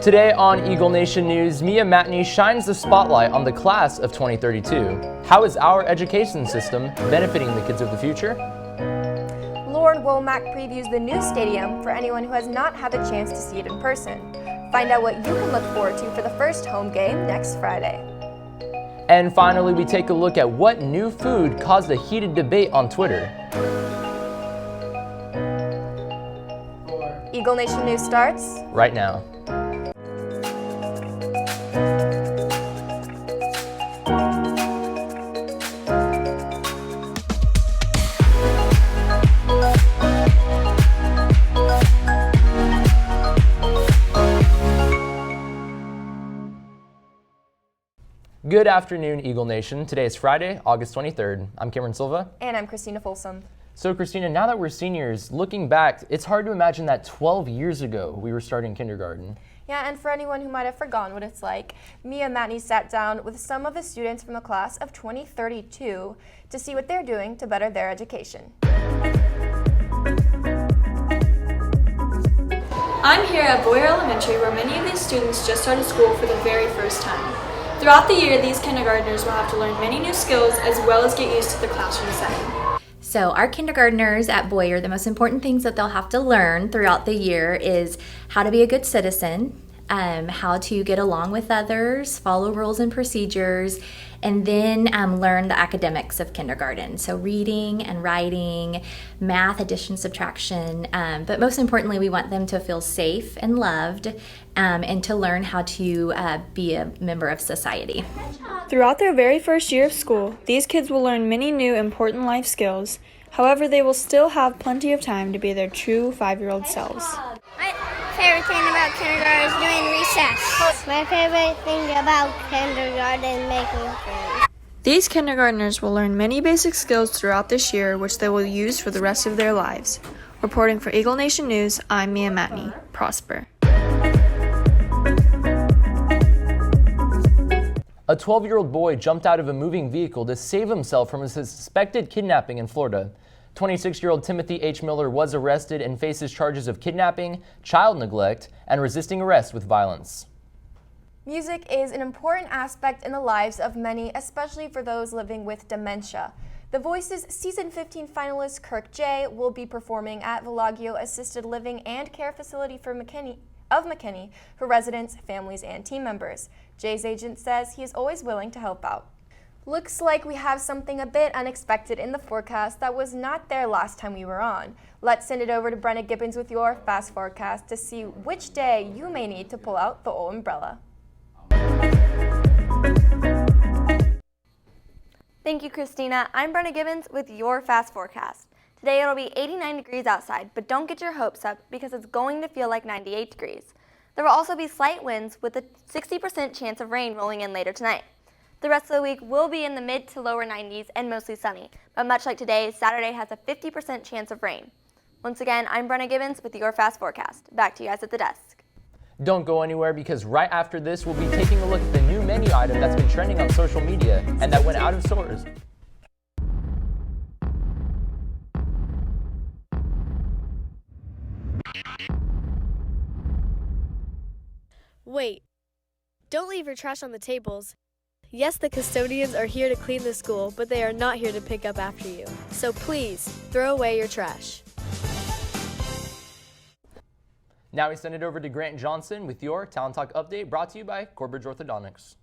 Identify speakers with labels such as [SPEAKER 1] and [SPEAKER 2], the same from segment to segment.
[SPEAKER 1] Today on Eagle Nation News, Mia Matney shines the spotlight on the class of 2032. How is our education system benefiting the kids of the future?
[SPEAKER 2] Lord Womack previews the new stadium for anyone who has not had the chance to see it in person. Find out what you can look forward to for the first home game next Friday.
[SPEAKER 1] And finally, we take a look at what new food caused a heated debate on Twitter.
[SPEAKER 2] Eagle Nation News starts
[SPEAKER 1] right now. Good afternoon, Eagle Nation. Today is Friday, August 23rd. I'm Cameron Silva.
[SPEAKER 2] And I'm Christina Folsom.
[SPEAKER 1] So Christina, now that we're seniors, looking back, it's hard to imagine that 12 years ago we were starting kindergarten.
[SPEAKER 2] Yeah, and for anyone who might have forgotten what it's like, Mia Matney sat down with some of the students from the class of 2032 to see what they're doing to better their education.
[SPEAKER 3] I'm here at Boyer Elementary, where many of these students just started school for the very first time. Throughout the year, these kindergartners will have to learn many new skills as well as get used to the classroom setting.
[SPEAKER 4] So our kindergartners at Boyer, the most important things that they'll have to learn throughout the year is how to be a good citizen, how to get along with others, follow rules and procedures, and then learn the academics of kindergarten. So reading and writing, math, addition, subtraction, but most importantly, we want them to feel safe and loved and to learn how to be a member of society.
[SPEAKER 3] Throughout their very first year of school, these kids will learn many new important life skills. However, they will still have plenty of time to be their true 5-year-old selves.
[SPEAKER 5] My favorite thing about kindergarten is doing recess. My favorite thing about kindergarten is making friends.
[SPEAKER 3] These kindergartners will learn many basic skills throughout this year, which they will use for the rest of their lives. Reporting for Eagle Nation News, I'm Mia Matney. Prosper.
[SPEAKER 1] A 12-year-old boy jumped out of a moving vehicle to save himself from a suspected kidnapping in Florida. 26-year-old Timothy H. Miller was arrested and faces charges of kidnapping, child neglect, and resisting arrest with violence.
[SPEAKER 2] Music is an important aspect in the lives of many, especially for those living with dementia. The Voice's Season 15 finalist Kirk J. will be performing at Villaggio Assisted Living and Care Facility for McKinney for residents, families, and team members. Jay's agent says he is always willing to help out. Looks like we have something a bit unexpected in the forecast that was not there last time we were on. Let's send it over to Brenna Gibbons with your fast forecast to see which day you may need to pull out the old umbrella.
[SPEAKER 6] Thank you, Christina. I'm Brenna Gibbons with your fast forecast. Today it'll be 89 degrees outside, but don't get your hopes up because it's going to feel like 98 degrees. There will also be slight winds with a 60% chance of rain rolling in later tonight. The rest of the week will be in the mid to lower 90s and mostly sunny, but much like today, Saturday has a 50% chance of rain. Once again, I'm Brenna Gibbons with your fast forecast. Back to you guys at the desk.
[SPEAKER 1] Don't go anywhere because right after this, we'll be taking a look at the new menu item that's been trending on social media and that went out of stores.
[SPEAKER 7] Wait, don't leave your trash on the tables. Yes, the custodians are here to clean the school, but they are not here to pick up after you. So please, throw away your trash.
[SPEAKER 1] Now we send it over to Grant Johnson with your Talent Talk update brought to you by Corbridge Orthodontics.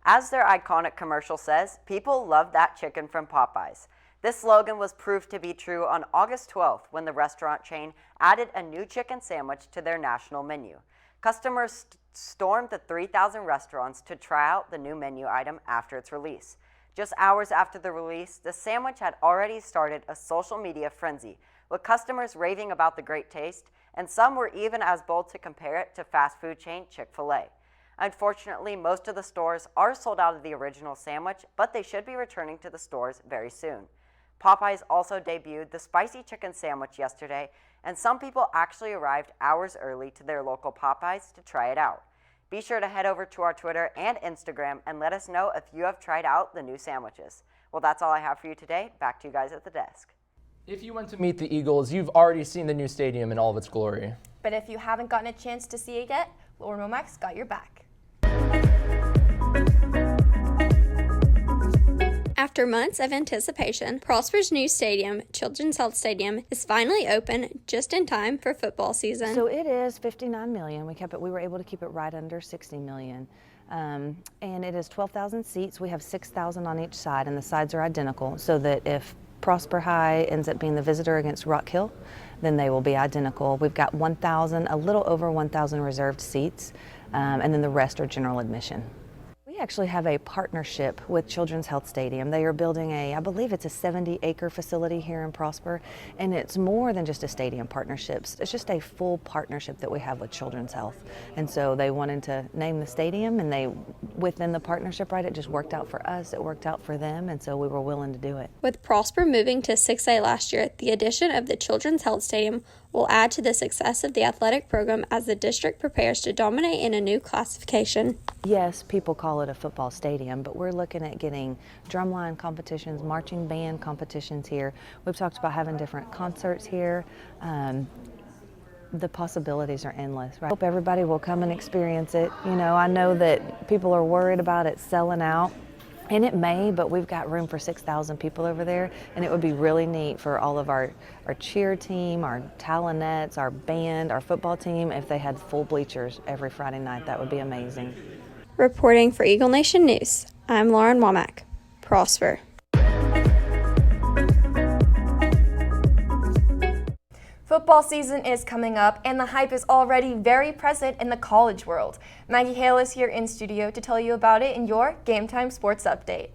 [SPEAKER 8] As their iconic commercial says, people love that chicken from Popeyes. This slogan was proved to be true on August 12th when the restaurant chain added a new chicken sandwich to their national menu. Customers stormed the 3,000 restaurants to try out the new menu item after its release. Just hours after the release, the sandwich had already started a social media frenzy, with customers raving about the great taste, and some were even as bold to compare it to fast food chain Chick-fil-A. Unfortunately, most of the stores are sold out of the original sandwich, but they should be returning to the stores very soon. Popeyes also debuted the spicy chicken sandwich yesterday, and some people actually arrived hours early to their local Popeyes to try it out. Be sure to head over to our Twitter and Instagram and let us know if you have tried out the new sandwiches. Well, that's all I have for you today. Back to you guys at the desk.
[SPEAKER 1] If you went to meet the Eagles, you've already seen the new stadium in all of its glory.
[SPEAKER 2] But if you haven't gotten a chance to see it yet, Lauren Womack's got your back.
[SPEAKER 9] After months of anticipation, Prosper's new stadium, Children's Health Stadium, is finally open just in time for football season.
[SPEAKER 10] So it is $59 million. We were able to keep it right under $60 million. And it is 12,000 seats. We have 6,000 on each side, and the sides are identical, so that if Prosper High ends up being the visitor against Rock Hill, then they will be identical. We've got 1,000, a little over 1,000 reserved seats, and then the rest are general admission. We actually have a partnership with Children's Health Stadium. They are building I believe it's a 70-acre facility here in Prosper, and it's more than just a stadium partnership. It's just a full partnership that we have with Children's Health. And so they wanted to name the stadium, and within the partnership, right, it just worked out for us, it worked out for them, and so we were willing to do it.
[SPEAKER 9] With Prosper moving to 6A last year, the addition of the Children's Health Stadium will add to the success of the athletic program as the district prepares to dominate in a new classification.
[SPEAKER 10] Yes, people call it a football stadium, but we're looking at getting drumline competitions, marching band competitions here. We've talked about having different concerts here. The possibilities are endless, right? I hope everybody will come and experience it. You know, I know that people are worried about it selling out. And it may, but we've got room for 6,000 people over there, and it would be really neat for all of our cheer team, our talonets, our band, our football team, if they had full bleachers every Friday night. That would be amazing.
[SPEAKER 9] Reporting for Eagle Nation News, I'm Lauren Womack. Prosper.
[SPEAKER 2] Football season is coming up, and the hype is already very present in the college world. Maggie Hale is here in studio to tell you about it in your Game Time Sports Update.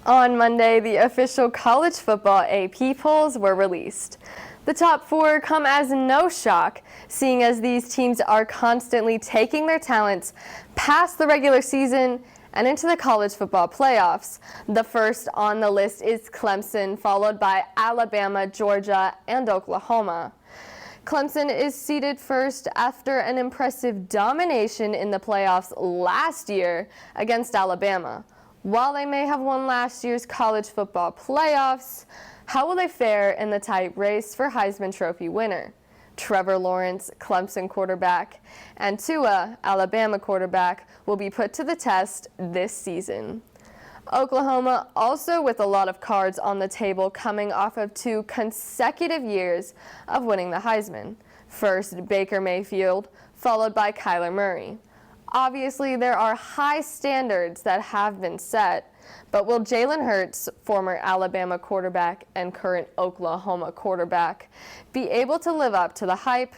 [SPEAKER 11] On Monday, the official college football AP polls were released. The top four come as no shock, seeing as these teams are constantly taking their talents past the regular season and into the college football playoffs. The first on the list is Clemson, followed by Alabama, Georgia, and Oklahoma. Clemson is seeded first after an impressive domination in the playoffs last year against Alabama. While they may have won last year's college football playoffs, how will they fare in the tight race for Heisman Trophy winner? Trevor Lawrence, Clemson quarterback, and Tua, Alabama quarterback, will be put to the test this season. Oklahoma also with a lot of cards on the table coming off of 2 consecutive years of winning the Heisman. First, Baker Mayfield, followed by Kyler Murray. Obviously, there are high standards that have been set, but will Jalen Hurts, former Alabama quarterback and current Oklahoma quarterback, be able to live up to the hype?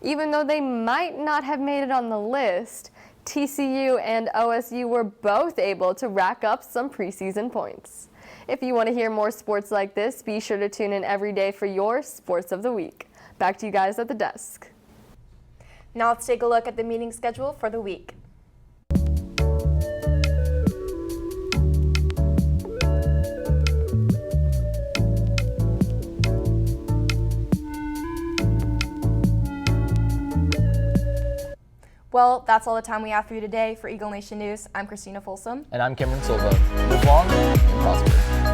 [SPEAKER 11] Even though they might not have made it on the list, TCU and OSU were both able to rack up some preseason points. If you want to hear more sports like this, be sure to tune in every day for your Sports of the Week. Back to you guys at the desk.
[SPEAKER 2] Now let's take a look at the meeting schedule for the week. Well, that's all the time we have for you today. For Eagle Nation News, I'm Christina Folsom.
[SPEAKER 1] And I'm Cameron Silva. Live long and prosper.